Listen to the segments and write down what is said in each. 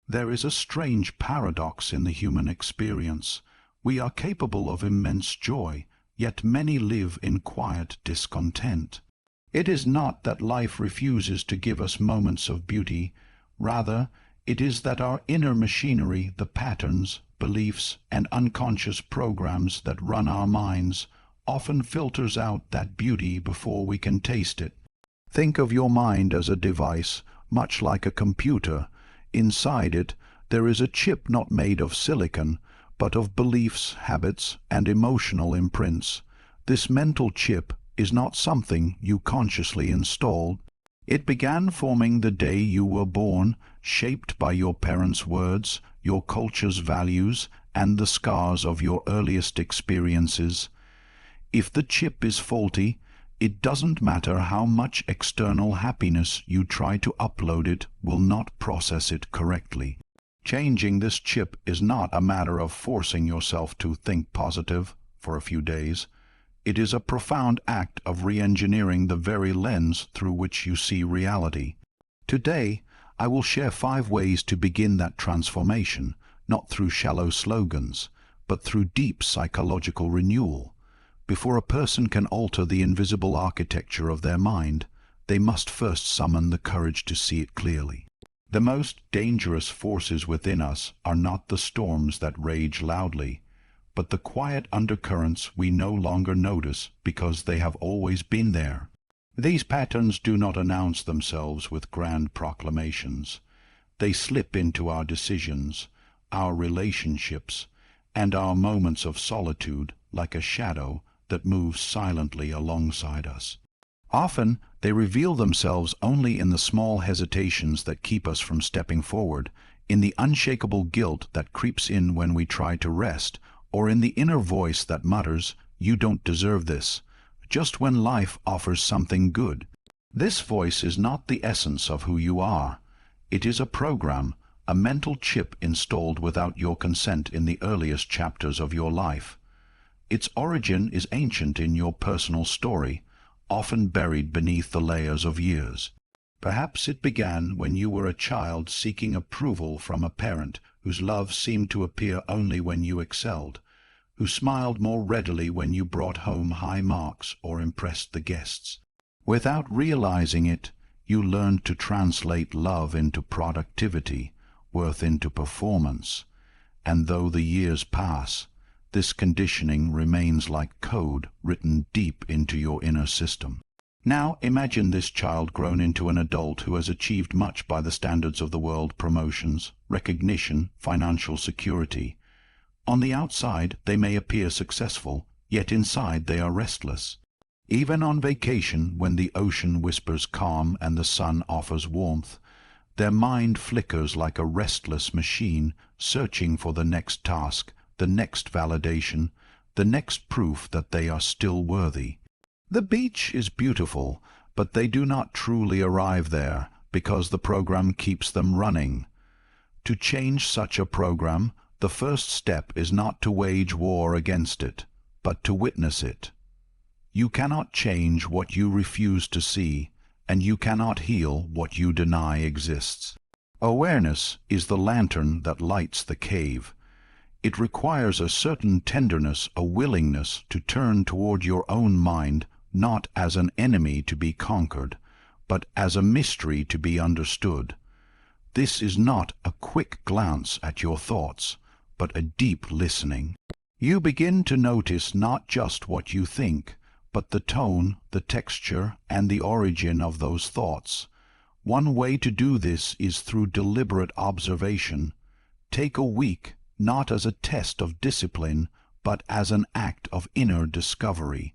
There is a strange paradox in the human experience. We are capable of immense joy, yet many live in quiet discontent. It is not that life refuses to give us moments of beauty. Rather, it is that our inner machinery, the patterns, beliefs, and unconscious programs that run our minds, often filters out that beauty before we can taste it. Think of your mind as a device, much like a computer. Inside it, there is a chip not made of silicon, but of beliefs, habits, and emotional imprints. This mental chip is not something you consciously installed. It began forming the day you were born, shaped by your parents' words, your culture's values, and the scars of your earliest experiences. If the chip is faulty, it doesn't matter how much external happiness you try to upload, it will not process it correctly. Changing this chip is not a matter of forcing yourself to think positive for a few days. It is a profound act of re-engineering the very lens through which you see reality. Today, I will share 5 ways to begin that transformation, not through shallow slogans, but through deep psychological renewal. Before a person can alter the invisible architecture of their mind, they must first summon the courage to see it clearly. The most dangerous forces within us are not the storms that rage loudly, but the quiet undercurrents we no longer notice because they have always been there. These patterns do not announce themselves with grand proclamations. They slip into our decisions, our relationships, and our moments of solitude like a shadow that moves silently alongside us. Often they reveal themselves only in the small hesitations that keep us from stepping forward, in the unshakable guilt that creeps in when we try to rest, or in the inner voice that mutters, "You don't deserve this," just when life offers something good. This voice is not the essence of who you are. It is a program, a mental chip installed without your consent in the earliest chapters of your life. Its origin is ancient in your personal story, often buried beneath the layers of years. Perhaps it began when you were a child seeking approval from a parent whose love seemed to appear only when you excelled, who smiled more readily when you brought home high marks or impressed the guests. Without realizing it, you learned to translate love into productivity, worth into performance, and though the years pass, this conditioning remains like code written deep into your inner system. Now imagine this child grown into an adult who has achieved much by the standards of the world: promotions, recognition, financial security. On the outside they may appear successful, yet inside they are restless. Even on vacation, when the ocean whispers calm and the sun offers warmth, their mind flickers like a restless machine, searching for the next task, the next validation, the next proof that they are still worthy. The beach is beautiful, but they do not truly arrive there, because the program keeps them running. To change such a program, the first step is not to wage war against it, but to witness it. You cannot change what you refuse to see, and you cannot heal what you deny exists. Awareness is the lantern that lights the cave. It requires a certain tenderness, a willingness to turn toward your own mind, not as an enemy to be conquered, but as a mystery to be understood. This is not a quick glance at your thoughts, but a deep listening. You begin to notice not just what you think, but the tone, the texture, and the origin of those thoughts. One way to do this is through deliberate observation. Take a week, not as a test of discipline, but as an act of inner discovery.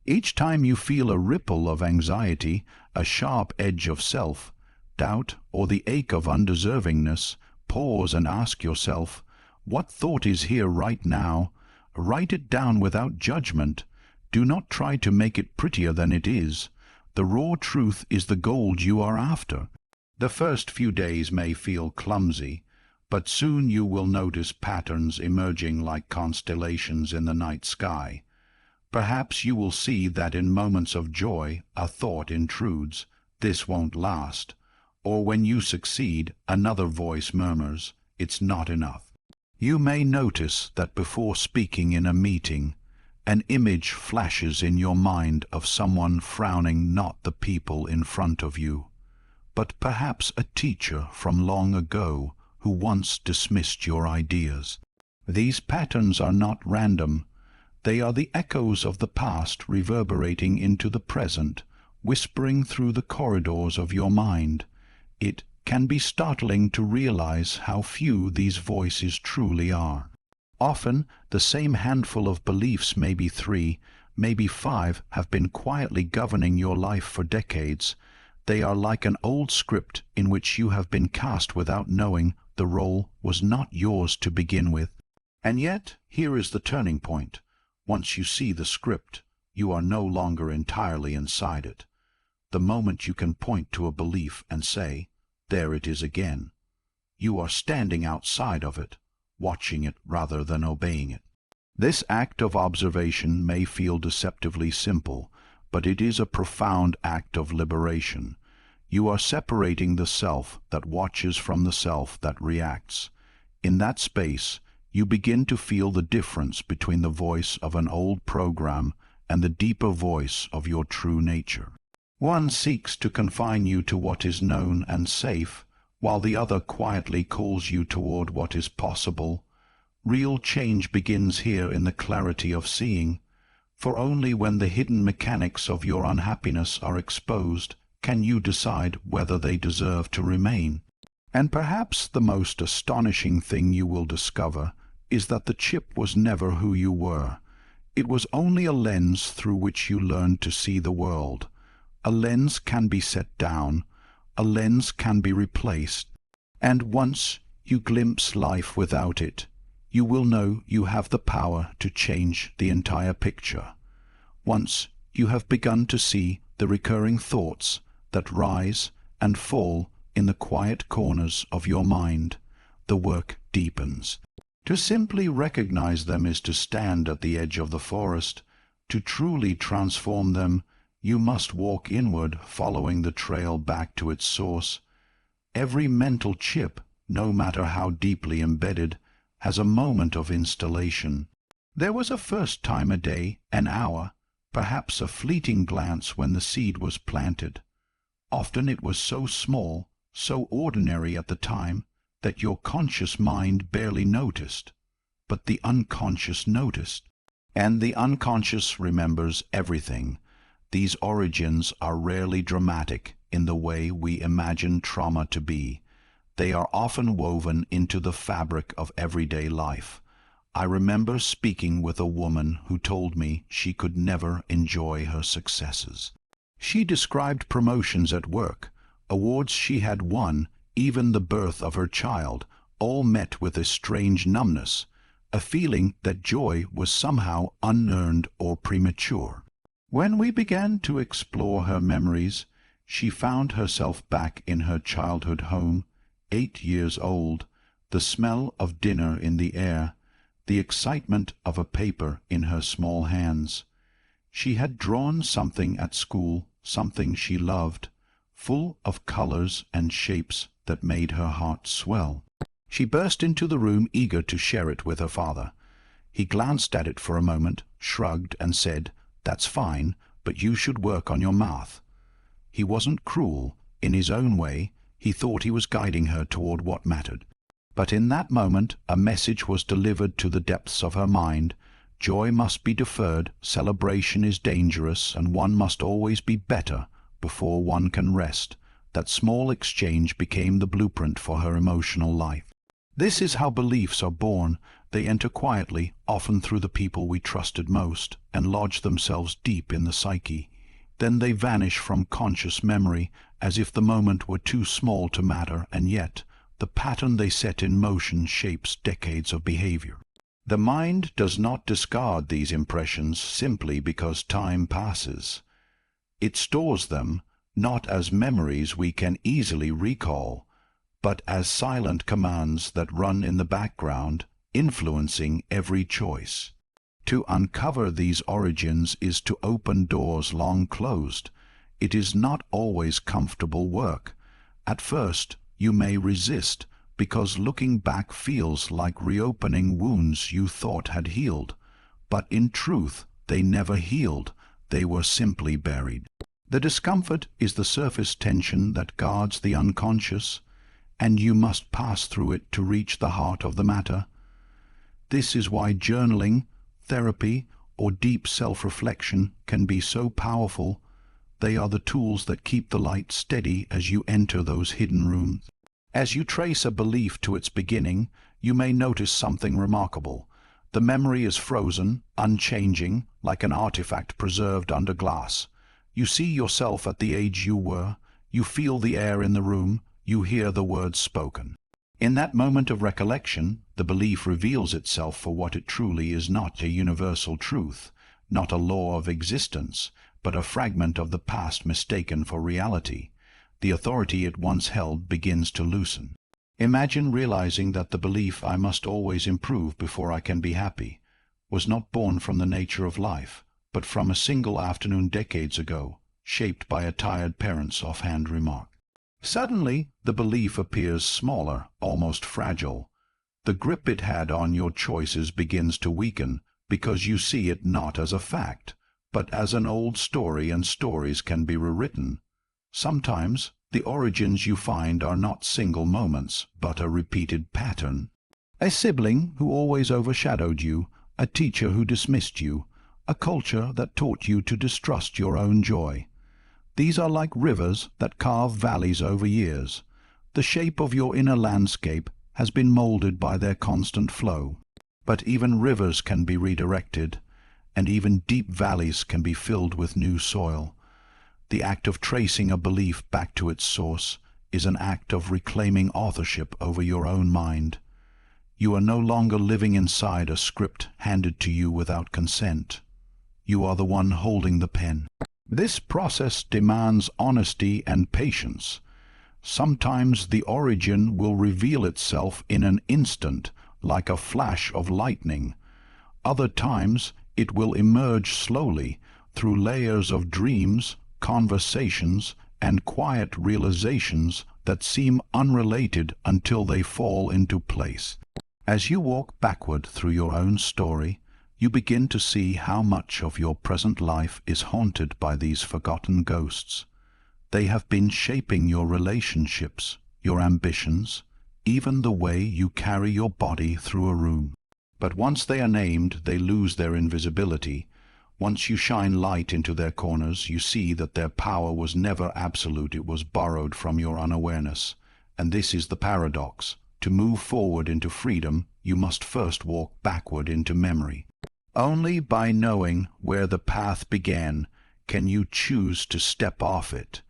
Each time you feel a ripple of anxiety, a sharp edge of self-doubt, or the ache of undeservingness, pause and ask yourself, what thought is here right now? Write it down without judgment. Do not try to make it prettier than it is. The raw truth is the gold you are after. The first few days may feel clumsy, but soon you will notice patterns emerging like constellations in the night sky. Perhaps you will see that in moments of joy a thought intrudes, "This won't last," or when you succeed, another voice murmurs, "It's not enough." You may notice that before speaking in a meeting, an image flashes in your mind of someone frowning, not the people in front of you, but perhaps a teacher from long ago who once dismissed your ideas. These patterns are not random. They are the echoes of the past reverberating into the present, whispering through the corridors of your mind. It can be startling to realize how few these voices truly are. Often, the same handful of beliefs, maybe 3, maybe 5, have been quietly governing your life for decades. They are like an old script in which you have been cast without knowing the role was not yours to begin with. And yet, here is the turning point. Once you see the script, you are no longer entirely inside it. The moment you can point to a belief and say, "There it is again," you are standing outside of it, watching it rather than obeying it. This act of observation may feel deceptively simple, but it is a profound act of liberation. You are separating the self that watches from the self that reacts. In that space, you begin to feel the difference between the voice of an old program and the deeper voice of your true nature. One seeks to confine you to what is known and safe, while the other quietly calls you toward what is possible. Real change begins here in the clarity of seeing, for only when the hidden mechanics of your unhappiness are exposed can you decide whether they deserve to remain. And perhaps the most astonishing thing you will discover is that the chip was never who you were. It was only a lens through which you learned to see the world. A lens can be set down, a lens can be replaced, and once you glimpse life without it, you will know you have the power to change the entire picture. Once you have begun to see the recurring thoughts that rise and fall in the quiet corners of your mind, the work deepens. To simply recognize them is to stand at the edge of the forest. To truly transform them, you must walk inward, following the trail back to its source. Every mental chip, no matter how deeply embedded, has a moment of installation. There was a first time, a day, an hour, perhaps a fleeting glance when the seed was planted. Often it was so small, so ordinary at the time, that your conscious mind barely noticed, but the unconscious noticed. And the unconscious remembers everything. These origins are rarely dramatic in the way we imagine trauma to be. They are often woven into the fabric of everyday life. I remember speaking with a woman who told me she could never enjoy her successes. She described promotions at work, awards she had won, even the birth of her child, all met with a strange numbness, a feeling that joy was somehow unearned or premature. When we began to explore her memories, she found herself back in her childhood home, 8 years old, the smell of dinner in the air, the excitement of a paper in her small hands. She had drawn something at school, something she loved, full of colors and shapes that made her heart swell. She burst into the room, eager to share it with her father. He glanced at it for a moment, shrugged, and said, "That's fine, but you should work on your math." He wasn't cruel. In his own way, he thought he was guiding her toward what mattered. But in that moment, a message was delivered to the depths of her mind. Joy must be deferred, celebration is dangerous, and one must always be better before one can rest. That small exchange became the blueprint for her emotional life. This is how beliefs are born. They enter quietly, often through the people we trusted most, and lodge themselves deep in the psyche. Then they vanish from conscious memory, as if the moment were too small to matter, and yet the pattern they set in motion shapes decades of behavior. The mind does not discard these impressions simply because time passes. It stores them, not as memories we can easily recall, but as silent commands that run in the background, influencing every choice. To uncover these origins is to open doors long closed. It is not always comfortable work. At first, you may resist, because looking back feels like reopening wounds you thought had healed. But in truth, they never healed. They were simply buried. The discomfort is the surface tension that guards the unconscious, and you must pass through it to reach the heart of the matter. This is why journaling, therapy, or deep self-reflection can be so powerful. They are the tools that keep the light steady as you enter those hidden rooms. As you trace a belief to its beginning, you may notice something remarkable. The memory is frozen, unchanging, like an artifact preserved under glass. You see yourself at the age you were, you feel the air in the room, you hear the words spoken. In that moment of recollection, the belief reveals itself for what it truly is: not a universal truth, not a law of existence, but a fragment of the past mistaken for reality. The authority it once held begins to loosen. Imagine realizing that the belief "I must always improve before I can be happy" was not born from the nature of life, but from a single afternoon decades ago, shaped by a tired parent's offhand remark. Suddenly, the belief appears smaller, almost fragile. The grip it had on your choices begins to weaken, because you see it not as a fact, but as an old story, and stories can be rewritten. Sometimes, the origins you find are not single moments, but a repeated pattern. A sibling who always overshadowed you, a teacher who dismissed you, a culture that taught you to distrust your own joy. These are like rivers that carve valleys over years. The shape of your inner landscape has been molded by their constant flow. But even rivers can be redirected, and even deep valleys can be filled with new soil. The act of tracing a belief back to its source is an act of reclaiming authorship over your own mind. You are no longer living inside a script handed to you without consent. You are the one holding the pen. This process demands honesty and patience. Sometimes the origin will reveal itself in an instant, like a flash of lightning. Other times it will emerge slowly, through layers of dreams, conversations, and quiet realizations that seem unrelated until they fall into place. As you walk backward through your own story, you begin to see how much of your present life is haunted by these forgotten ghosts. They have been shaping your relationships, your ambitions, even the way you carry your body through a room. But once they are named, they lose their invisibility. Once you shine light into their corners, you see that their power was never absolute. It was borrowed from your unawareness. And this is the paradox. To move forward into freedom, you must first walk backward into memory. Only by knowing where the path began can you choose to step off it.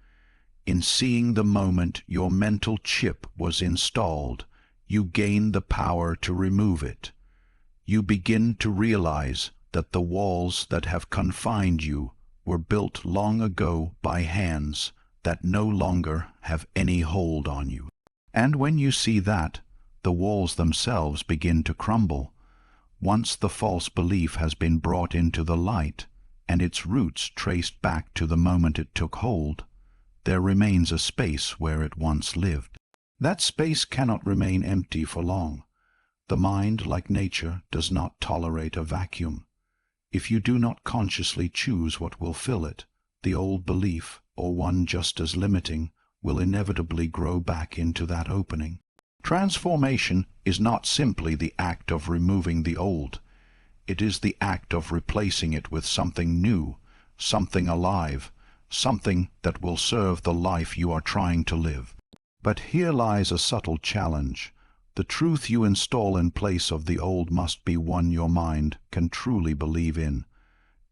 In seeing the moment your mental chip was installed, you gain the power to remove it. You begin to realize that the walls that have confined you were built long ago by hands that no longer have any hold on you. And when you see that, the walls themselves begin to crumble. Once the false belief has been brought into the light, and its roots traced back to the moment it took hold, there remains a space where it once lived. That space cannot remain empty for long. The mind, like nature, does not tolerate a vacuum. If you do not consciously choose what will fill it, the old belief, or one just as limiting, will inevitably grow back into that opening. Transformation is not simply the act of removing the old. It is the act of replacing it with something new, something alive, something that will serve the life you are trying to live. But here lies a subtle challenge. The truth you install in place of the old must be one your mind can truly believe in.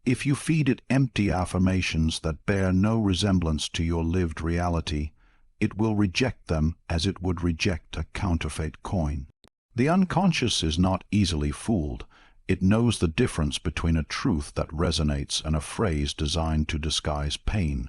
If you feed it empty affirmations that bear no resemblance to your lived reality, it will reject them as it would reject a counterfeit coin. The unconscious is not easily fooled. It knows the difference between a truth that resonates and a phrase designed to disguise pain.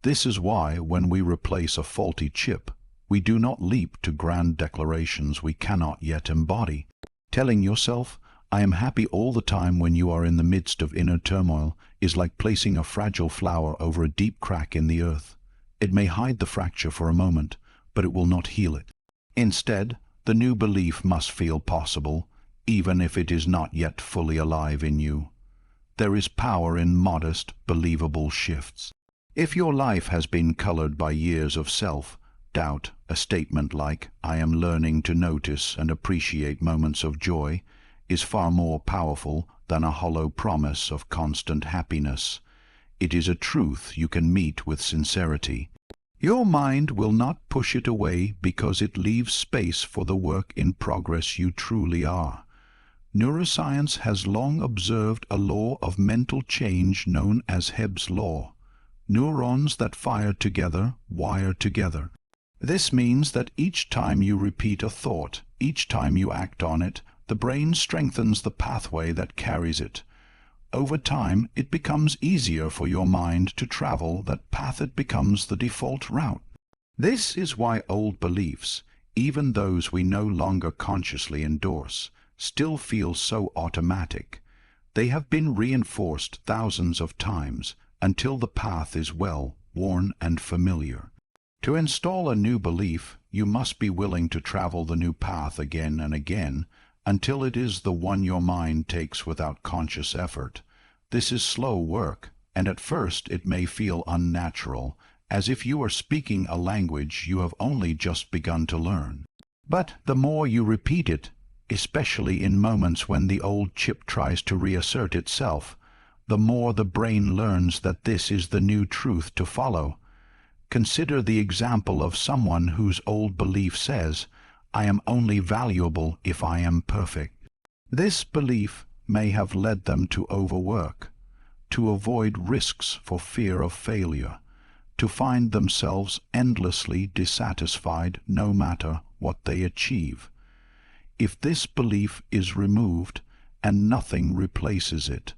This is why, when we replace a faulty chip, we do not leap to grand declarations we cannot yet embody. Telling yourself, "I am happy all the time" when you are in the midst of inner turmoil is like placing a fragile flower over a deep crack in the earth. It may hide the fracture for a moment, but it will not heal it. Instead, the new belief must feel possible, even if it is not yet fully alive in you. There is power in modest, believable shifts. If your life has been colored by years of self-doubt, a statement like, "I am learning to notice and appreciate moments of joy," is far more powerful than a hollow promise of constant happiness. It is a truth you can meet with sincerity. Your mind will not push it away because it leaves space for the work in progress you truly are. Neuroscience has long observed a law of mental change known as Hebb's law. Neurons that fire together wire together. This means that each time you repeat a thought, each time you act on it, the brain strengthens the pathway that carries it. Over time, it becomes easier for your mind to travel that path. It becomes the default route. This is why old beliefs, even those we no longer consciously endorse, still feel so automatic. They have been reinforced thousands of times until the path is well worn and familiar. To install a new belief, you must be willing to travel the new path again and again until it is the one your mind takes without conscious effort. This is slow work, and at first it may feel unnatural, as if you are speaking a language you have only just begun to learn. But the more you repeat it, especially in moments when the old chip tries to reassert itself, the more the brain learns that this is the new truth to follow. Consider the example of someone whose old belief says, "I am only valuable if I am perfect." This belief may have led them to overwork, to avoid risks for fear of failure, to find themselves endlessly dissatisfied no matter what they achieve. If this belief is removed and nothing replaces it,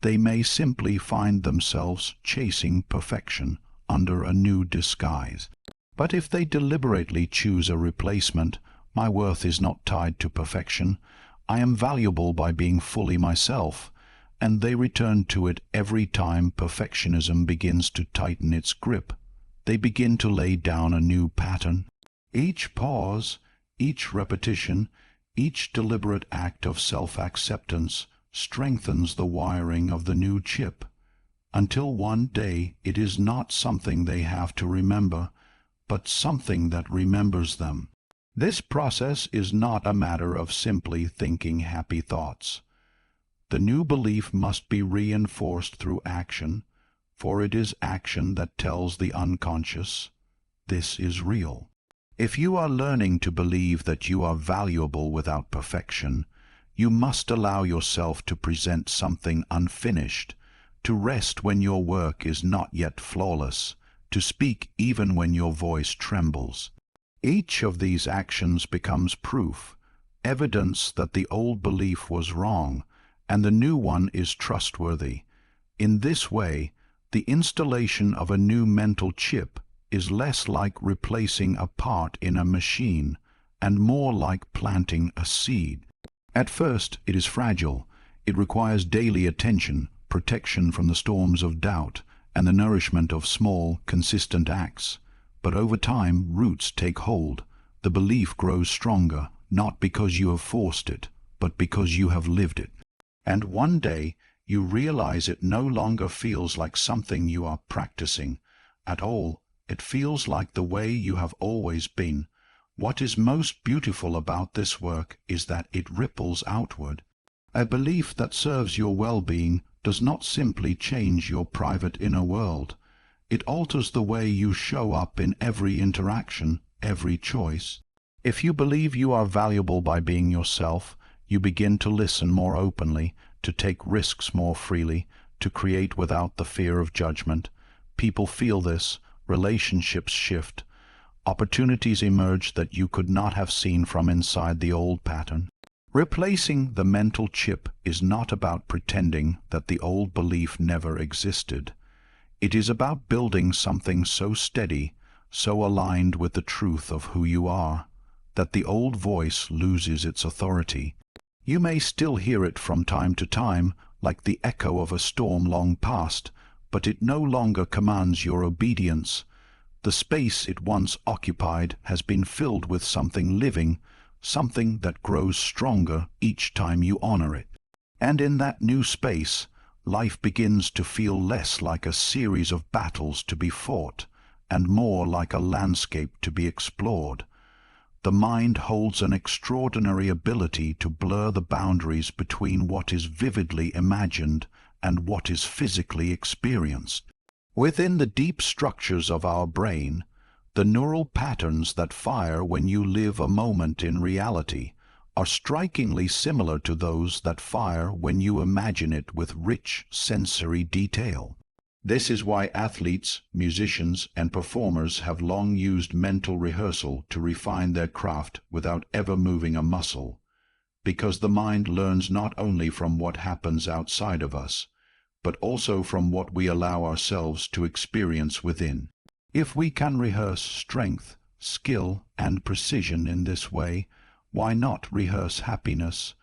they may simply find themselves chasing perfection under a new disguise. But if they deliberately choose a replacement, "My worth is not tied to perfection, I am valuable by being fully myself," and they return to it every time perfectionism begins to tighten its grip, they begin to lay down a new pattern. Each pause, each repetition, each deliberate act of self-acceptance strengthens the wiring of the new chip, until one day it is not something they have to remember, but something that remembers them. This process is not a matter of simply thinking happy thoughts. The new belief must be reinforced through action, for it is action that tells the unconscious, "This is real." If you are learning to believe that you are valuable without perfection, you must allow yourself to present something unfinished, to rest when your work is not yet flawless, to speak even when your voice trembles. Each of these actions becomes proof, evidence that the old belief was wrong and the new one is trustworthy. In this way, the installation of a new mental chip is less like replacing a part in a machine and more like planting a seed. At first, it is fragile. It requires daily attention, protection from the storms of doubt, and the nourishment of small, consistent acts. But over time, roots take hold. The belief grows stronger, not because you have forced it, but because you have lived it. And one day, you realize it no longer feels like something you are practicing at all. It feels like the way you have always been. What is most beautiful about this work is that it ripples outward. A belief that serves your well-being does not simply change your private inner world. It alters the way you show up in every interaction, every choice. If you believe you are valuable by being yourself, you begin to listen more openly, to take risks more freely, to create without the fear of judgment. People feel this, relationships shift, opportunities emerge that you could not have seen from inside the old pattern. Replacing the mental chip is not about pretending that the old belief never existed. It is about building something so steady, so aligned with the truth of who you are, that the old voice loses its authority. You may still hear it from time to time, like the echo of a storm long past, but it no longer commands your obedience. The space it once occupied has been filled with something living, something that grows stronger each time you honor it. And in that new space, life begins to feel less like a series of battles to be fought, and more like a landscape to be explored. The mind holds an extraordinary ability to blur the boundaries between what is vividly imagined and what is physically experienced. Within the deep structures of our brain, the neural patterns that fire when you live a moment in reality are strikingly similar to those that fire when you imagine it with rich sensory detail. This is why athletes, musicians, and performers have long used mental rehearsal to refine their craft without ever moving a muscle, because the mind learns not only from what happens outside of us, but also from what we allow ourselves to experience within. If we can rehearse strength, skill, and precision in this way, why not rehearse happiness?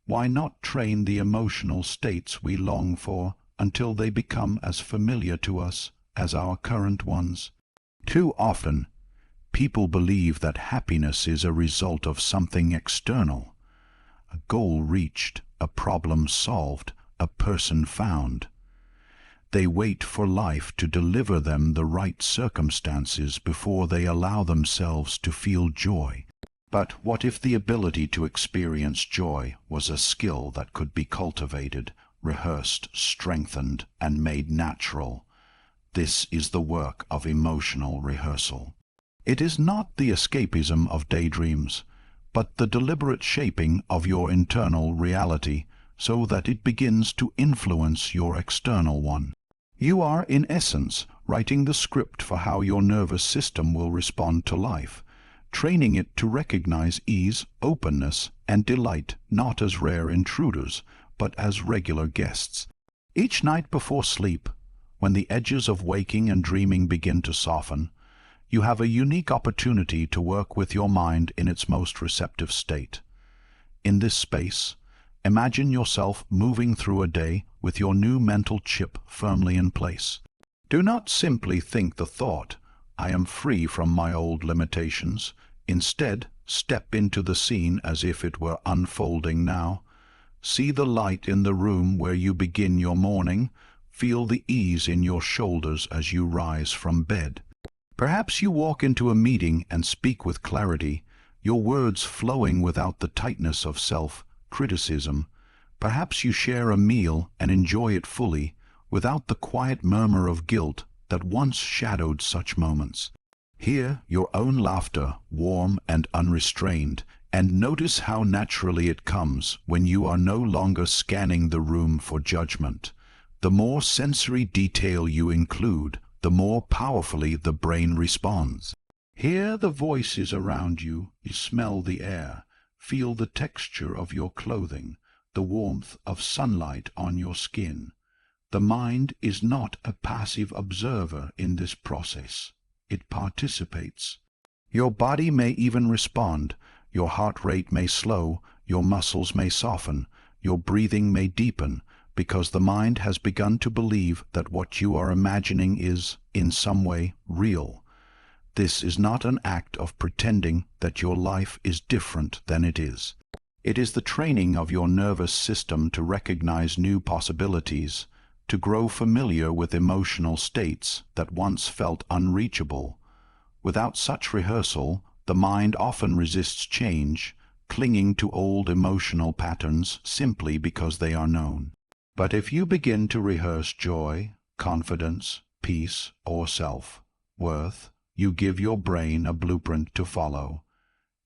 Why not train the emotional states we long for until they become as familiar to us as our current ones? Too often, people believe that happiness is a result of something external, a goal reached, a problem solved, a person found. They wait for life to deliver them the right circumstances before they allow themselves to feel joy. But what if the ability to experience joy was a skill that could be cultivated, rehearsed, strengthened, and made natural? This is the work of emotional rehearsal. It is not the escapism of daydreams, but the deliberate shaping of your internal reality so that it begins to influence your external one. You are, in essence, writing the script for how your nervous system will respond to life, training it to recognize ease, openness, and delight not as rare intruders, but as regular guests. Each night before sleep, when the edges of waking and dreaming begin to soften, you have a unique opportunity to work with your mind in its most receptive state. In this space, imagine yourself moving through a day with your new mental chip firmly in place. Do not simply think the thought, "I am free from my old limitations." Instead, step into the scene as if it were unfolding now. See the light in the room where you begin your morning. Feel the ease in your shoulders as you rise from bed. Perhaps you walk into a meeting and speak with clarity, your words flowing without the tightness of self-criticism. Perhaps you share a meal and enjoy it fully, without the quiet murmur of guilt that once shadowed such moments. Hear your own laughter, warm and unrestrained, and notice how naturally it comes when you are no longer scanning the room for judgment. The more sensory detail you include, the more powerfully the brain responds. Hear the voices around you, smell the air, feel the texture of your clothing, the warmth of sunlight on your skin. The mind is not a passive observer in this process. It participates. Your body may even respond. Your heart rate may slow, your muscles may soften, your breathing may deepen, because the mind has begun to believe that what you are imagining is, in some way, real. This is not an act of pretending that your life is different than it is. It is the training of your nervous system to recognize new possibilities, to grow familiar with emotional states that once felt unreachable. Without such rehearsal, the mind often resists change, clinging to old emotional patterns simply because they are known. But if you begin to rehearse joy, confidence, peace, or self-worth, you give your brain a blueprint to follow.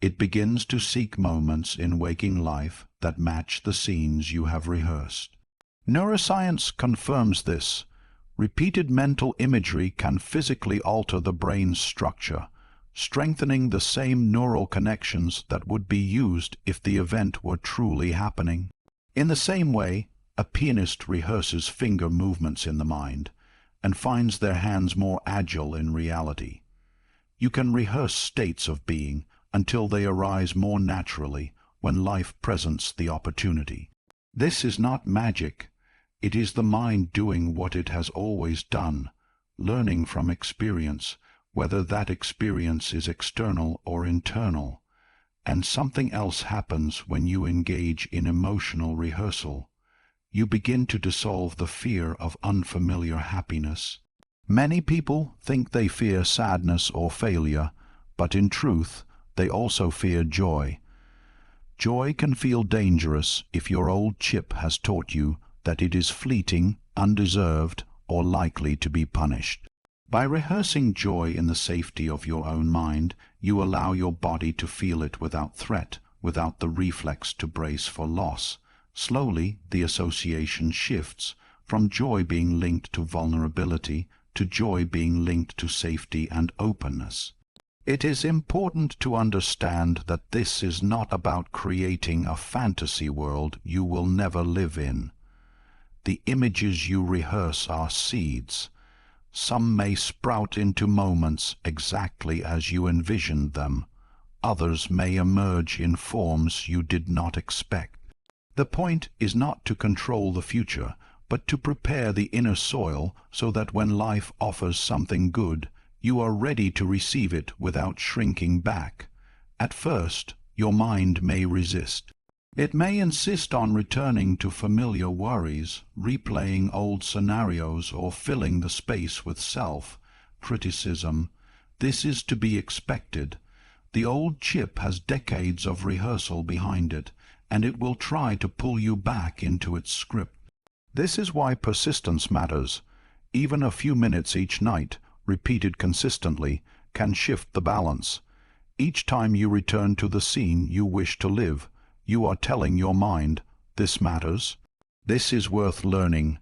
It begins to seek moments in waking life that match the scenes you have rehearsed. Neuroscience confirms this. Repeated mental imagery can physically alter the brain's structure, strengthening the same neural connections that would be used if the event were truly happening. In the same way, a pianist rehearses finger movements in the mind and finds their hands more agile in reality. You can rehearse states of being until they arise more naturally when life presents the opportunity. This is not magic. It is the mind doing what it has always done, learning from experience, whether that experience is external or internal. And something else happens when you engage in emotional rehearsal. You begin to dissolve the fear of unfamiliar happiness. Many people think they fear sadness or failure, but in truth, they also fear joy. Joy can feel dangerous if your old chip has taught you that it is fleeting, undeserved, or likely to be punished. By rehearsing joy in the safety of your own mind, you allow your body to feel it without threat, without the reflex to brace for loss. Slowly, the association shifts from joy being linked to vulnerability to joy being linked to safety and openness. It is important to understand that this is not about creating a fantasy world you will never live in. The images you rehearse are seeds. Some may sprout into moments exactly as you envisioned them. Others may emerge in forms you did not expect. The point is not to control the future, but to prepare the inner soil so that when life offers something good, you are ready to receive it without shrinking back. At first, your mind may resist. It may insist on returning to familiar worries, replaying old scenarios, or filling the space with self-criticism. This is to be expected. The old chip has decades of rehearsal behind it, and it will try to pull you back into its script. This is why persistence matters. Even a few minutes each night, repeated consistently, can shift the balance. Each time you return to the scene you wish to live, you are telling your mind, this matters. This is worth learning.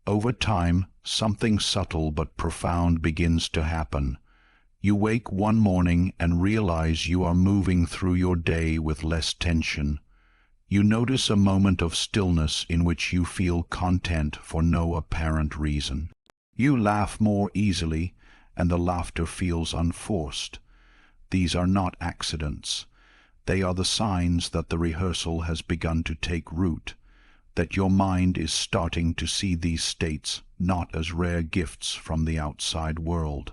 Over time, something subtle but profound begins to happen. You wake one morning and realize you are moving through your day with less tension. You notice a moment of stillness in which you feel content for no apparent reason. You laugh more easily, and the laughter feels unforced. These are not accidents. They are the signs that the rehearsal has begun to take root, that your mind is starting to see these states not as rare gifts from the outside world,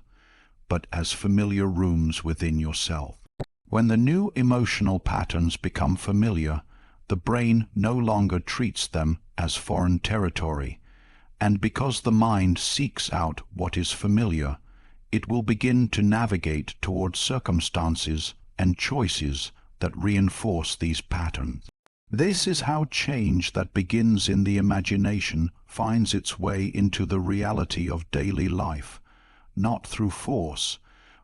but as familiar rooms within yourself. When the new emotional patterns become familiar, the brain no longer treats them as foreign territory, and because the mind seeks out what is familiar, it will begin to navigate towards circumstances and choices that reinforce these patterns. This is how change that begins in the imagination finds its way into the reality of daily life, not through force,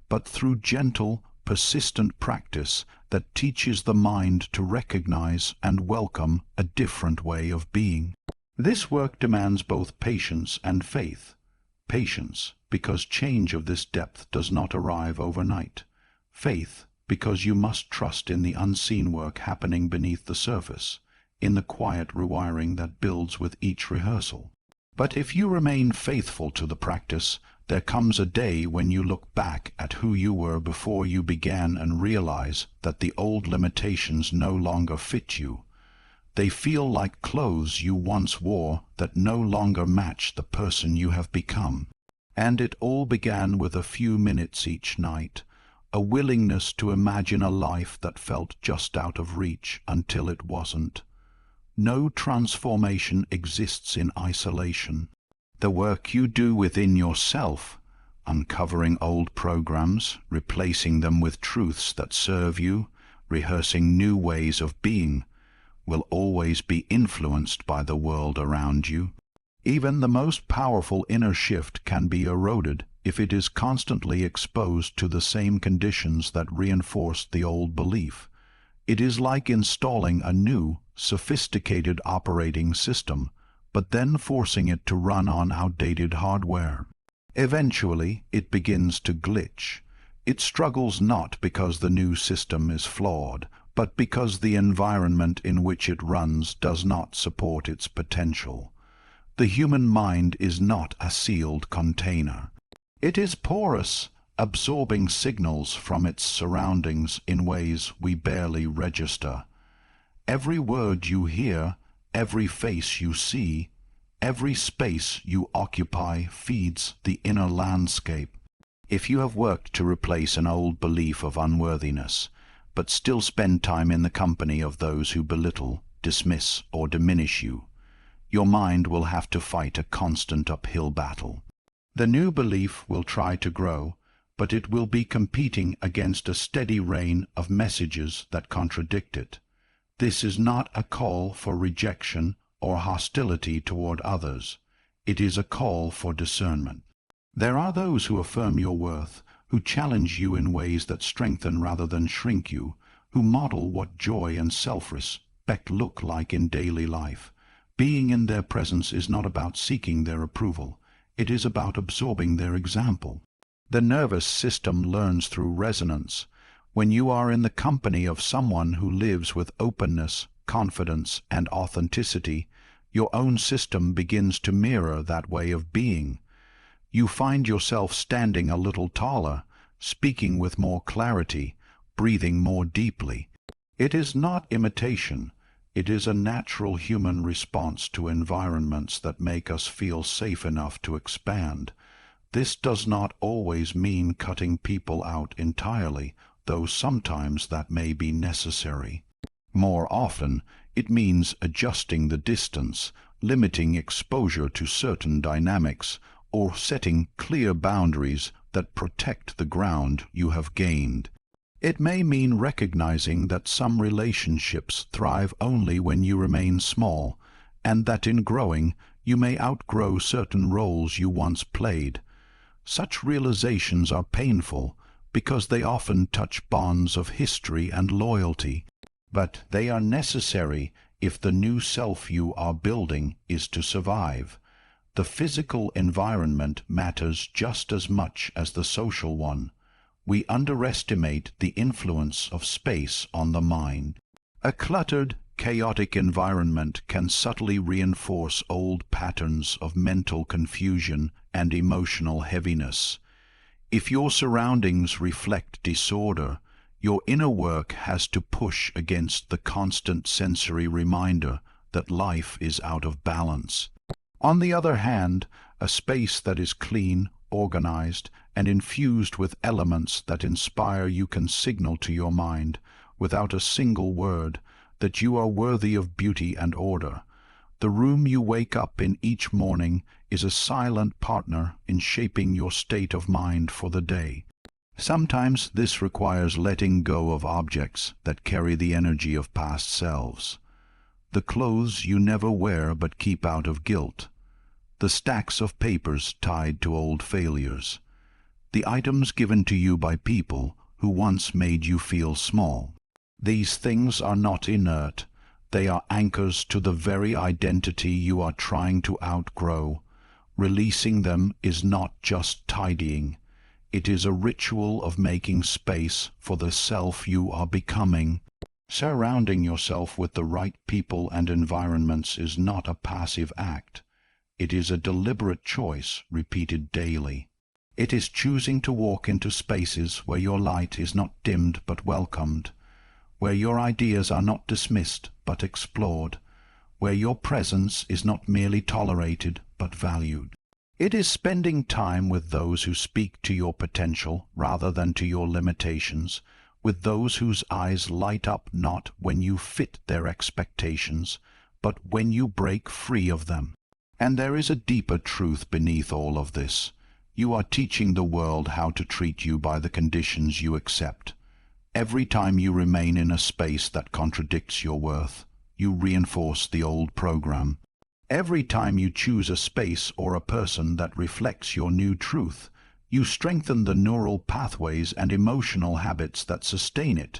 but through gentle, persistent practice that teaches the mind to recognize and welcome a different way of being. This work demands both patience and faith. Patience, because change of this depth does not arrive overnight. Faith, because you must trust in the unseen work happening beneath the surface, in the quiet rewiring that builds with each rehearsal. But if you remain faithful to the practice, there comes a day when you look back at who you were before you began and realize that the old limitations no longer fit you. They feel like clothes you once wore that no longer match the person you have become. And it all began with a few minutes each night, a willingness to imagine a life that felt just out of reach until it wasn't. No transformation exists in isolation. The work you do within yourself, uncovering old programs, replacing them with truths that serve you, rehearsing new ways of being, will always be influenced by the world around you. Even the most powerful inner shift can be eroded if it is constantly exposed to the same conditions that reinforced the old belief. It is like installing a new, sophisticated operating system, but then forcing it to run on outdated hardware. Eventually, it begins to glitch. It struggles not because the new system is flawed, but because the environment in which it runs does not support its potential. The human mind is not a sealed container. It is porous, absorbing signals from its surroundings in ways we barely register. Every word you hear, every face you see, every space you occupy feeds the inner landscape. If you have worked to replace an old belief of unworthiness, but still spend time in the company of those who belittle, dismiss, or diminish you, your mind will have to fight a constant uphill battle. The new belief will try to grow, but it will be competing against a steady rain of messages that contradict it. This is not a call for rejection or hostility toward others. It is a call for discernment. There are those who affirm your worth, who challenge you in ways that strengthen rather than shrink you, who model what joy and self-respect look like in daily life. Being in their presence is not about seeking their approval. It is about absorbing their example. The nervous system learns through resonance. When you are in the company of someone who lives with openness, confidence, and authenticity, your own system begins to mirror that way of being. You find yourself standing a little taller, speaking with more clarity, breathing more deeply. It is not imitation. It is a natural human response to environments that make us feel safe enough to expand. This does not always mean cutting people out entirely, though sometimes that may be necessary. More often, it means adjusting the distance, limiting exposure to certain dynamics, or setting clear boundaries that protect the ground you have gained. It may mean recognizing that some relationships thrive only when you remain small, and that in growing you may outgrow certain roles you once played. Such realizations are painful because they often touch bonds of history and loyalty, but they are necessary if the new self you are building is to survive. The physical environment matters just as much as the social one. We underestimate the influence of space on the mind. A cluttered, chaotic environment can subtly reinforce old patterns of mental confusion and emotional heaviness. If your surroundings reflect disorder, your inner work has to push against the constant sensory reminder that life is out of balance. On the other hand, a space that is clean, organized, and infused with elements that inspire you can signal to your mind, without a single word, that you are worthy of beauty and order. The room you wake up in each morning is a silent partner in shaping your state of mind for the day. Sometimes this requires letting go of objects that carry the energy of past selves. The clothes you never wear but keep out of guilt. The stacks of papers tied to old failures. The items given to you by people who once made you feel small. These things are not inert. They are anchors to the very identity you are trying to outgrow. Releasing them is not just tidying. It is a ritual of making space for the self you are becoming. Surrounding yourself with the right people and environments is not a passive act. It is a deliberate choice repeated daily. It is choosing to walk into spaces where your light is not dimmed but welcomed, where your ideas are not dismissed but explored, where your presence is not merely tolerated but valued. It is spending time with those who speak to your potential rather than to your limitations, with those whose eyes light up not when you fit their expectations, but when you break free of them. And there is a deeper truth beneath all of this. You are teaching the world how to treat you by the conditions you accept. Every time you remain in a space that contradicts your worth, you reinforce the old program. Every time you choose a space or a person that reflects your new truth, you strengthen the neural pathways and emotional habits that sustain it.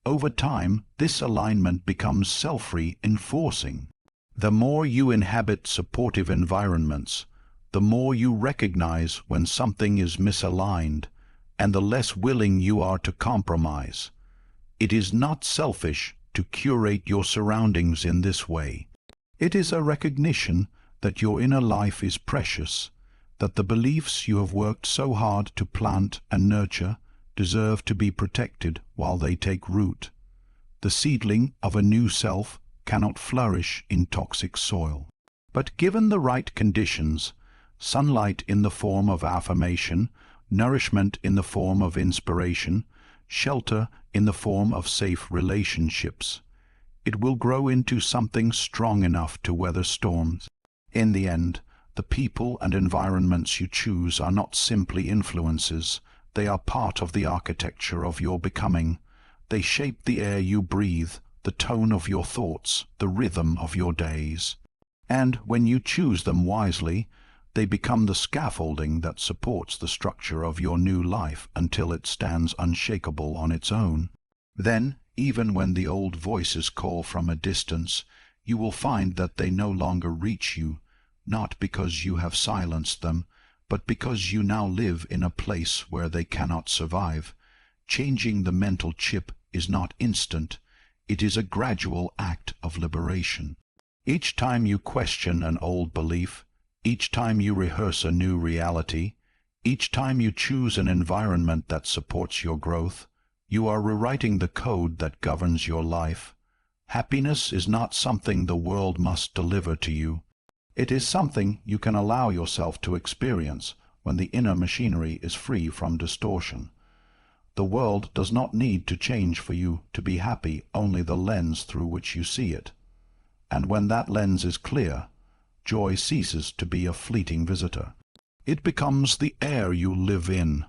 Over time, this alignment becomes self-reinforcing. The more you inhabit supportive environments, the more you recognize when something is misaligned, and the less willing you are to compromise. It is not selfish to curate your surroundings in this way. It is a recognition that your inner life is precious, that the beliefs you have worked so hard to plant and nurture deserve to be protected while they take root. The seedling of a new self cannot flourish in toxic soil. But given the right conditions, sunlight in the form of affirmation, nourishment in the form of inspiration, shelter in the form of safe relationships. It will grow into something strong enough to weather storms. In the end, the people and environments you choose are not simply influences. They are part of the architecture of your becoming. They shape the air you breathe, the tone of your thoughts, the rhythm of your days. And when you choose them wisely, they become the scaffolding that supports the structure of your new life until it stands unshakable on its own. Then, even when the old voices call from a distance, you will find that they no longer reach you, not because you have silenced them, but because you now live in a place where they cannot survive. Changing the mental chip is not instant. It is a gradual act of liberation. Each time you question an old belief, each time you rehearse a new reality, each time you choose an environment that supports your growth, you are rewriting the code that governs your life. Happiness is not something the world must deliver to you. It is something you can allow yourself to experience when the inner machinery is free from distortion. The world does not need to change for you to be happy, only the lens through which you see it. And when that lens is clear, joy ceases to be a fleeting visitor. It becomes the air you live in,